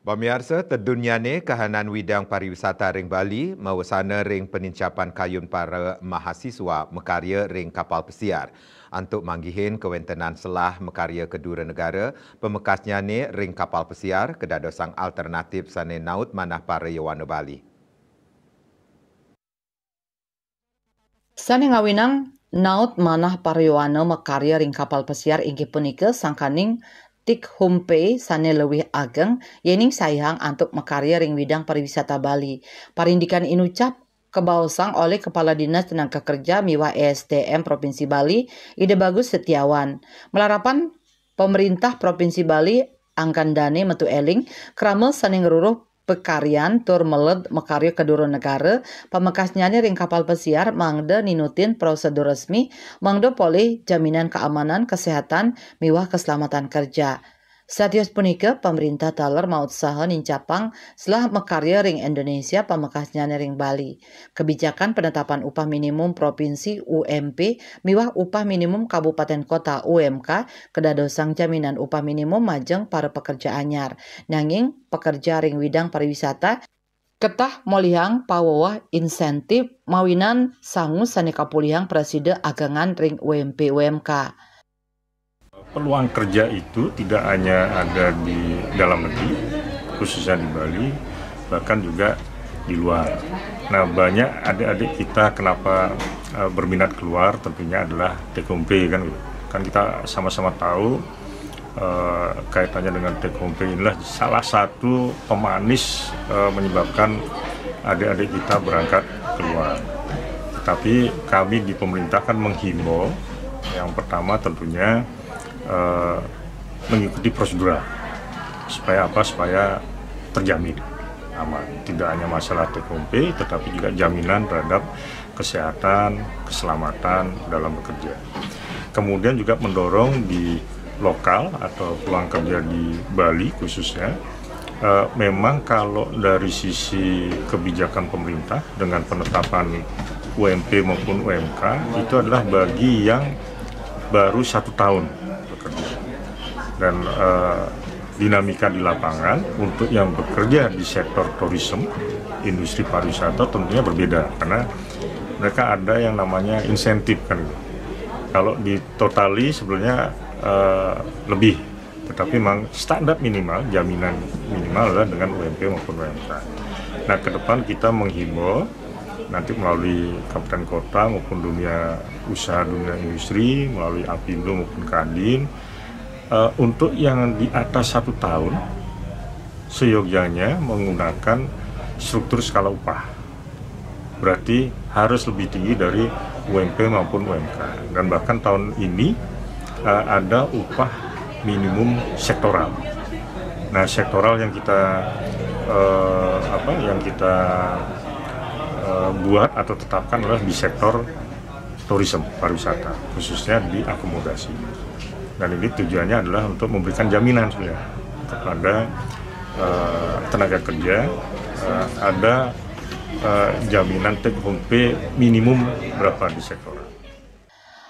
Pemirsa, terdunyane kahanan widang pariwisata ring Bali mawasana ring penincapan kayun para mahasiswa mekarya ring kapal pesiar. Untuk manggihin kewentenan selah mekarya kedua negara, pemekasnya ring kapal pesiar kedadosang alternatif sane naut manah para yawana Bali. Sane ngawinang naut manah paryowana mekarya ring kapal pesiar inggih punika sangkaning tik humpe sane leuwih ageng yening sayang antuk mekarya ring bidang pariwisata Bali. Parindikan inucap kebaosang oleh Kepala Dinas Tenaga Kerja miwah ESDM Provinsi Bali, Ide Bagus Setiawan. Melarapan pemerintah Provinsi Bali angkandane metu eling krama sane ngeruruh pekaryan tur meled mekarya kedua negara pamekasnya ring kapal pesiar mangda ninutin prosedur resmi mangda poleh jaminan keamanan kesehatan miwah keselamatan kerja. Satios punika pemerintah taler maut saha nincapang selah mekarya ring Indonesia pamekasnya ring Bali. Kebijakan penetapan upah minimum provinsi UMP miwah upah minimum kabupaten kota UMK kedadosang jaminan upah minimum majeng para pekerja anyar. Nanging pekerja ring widang pariwisata ketah molihang pawawah insentif mawinan sangu sane kapulihang preside agangan ring UMP UMK. Peluang kerja itu tidak hanya ada di dalam negeri, khususnya di Bali, bahkan juga di luar. Nah, banyak adik-adik kita kenapa berminat keluar tentunya adalah take home pay kan gitu. Kan kita sama-sama tahu kaitannya dengan take home pay inilah salah satu pemanis menyebabkan adik-adik kita berangkat keluar. Tetapi kami di pemerintah kan menghimbau yang pertama tentunya mengikuti prosedur supaya apa? Supaya terjamin aman. Tidak hanya masalah take home pay, tetapi juga jaminan terhadap kesehatan, keselamatan dalam bekerja. Kemudian juga mendorong di lokal atau peluang kerja di Bali khususnya. Memang kalau dari sisi kebijakan pemerintah dengan penetapan UMP maupun UMK itu adalah bagi yang baru 1 tahun bekerja. Dan dinamika di lapangan untuk yang bekerja di sektor tourism, industri pariwisata tentunya berbeda karena mereka ada yang namanya insentif kan. Kalau ditotali sebenarnya lebih, tetapi memang standar minimal, jaminan minimal adalah dengan UMP maupun UMK. Nah, ke depan kita menghimbau nanti melalui kabupaten kota maupun dunia usaha, dunia industri, melalui Apindo maupun Kadin, untuk yang di atas 1 tahun, seyogyanya menggunakan struktur skala upah. Berarti harus lebih tinggi dari UMP maupun UMK. Dan bahkan tahun ini ada upah minimum sektoral. Nah, sektoral yang kita buat atau tetapkan adalah di sektor tourism, pariwisata, khususnya di akomodasi. Dan ini tujuannya adalah untuk memberikan jaminan sebenarnya kepada tenaga kerja, ada jaminan take home pay minimum berapa di sektor.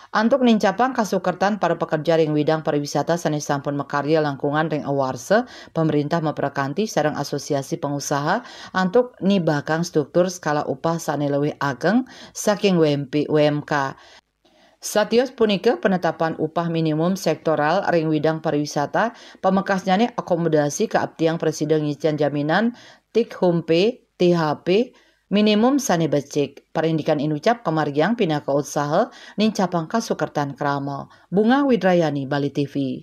Antuk nincapang kasukertan para pekerja ring widang pariwisata sanes sampun mekarya langkungan ring awarse, pemerintah memperkanti sareng asosiasi pengusaha antuk nibakang struktur skala upah sane leuwih ageng saking UMP UMK. Satios punika penetapan upah minimum sektoral ring widang pariwisata pamekasnyane akomodasi keabtiang presiden ngician jaminan tik humpe THP minimum sane becik. Parindikan inucap kemargiang pinaka usaha nincapang kasukertan krama. Bunga Widrayani, Bali TV.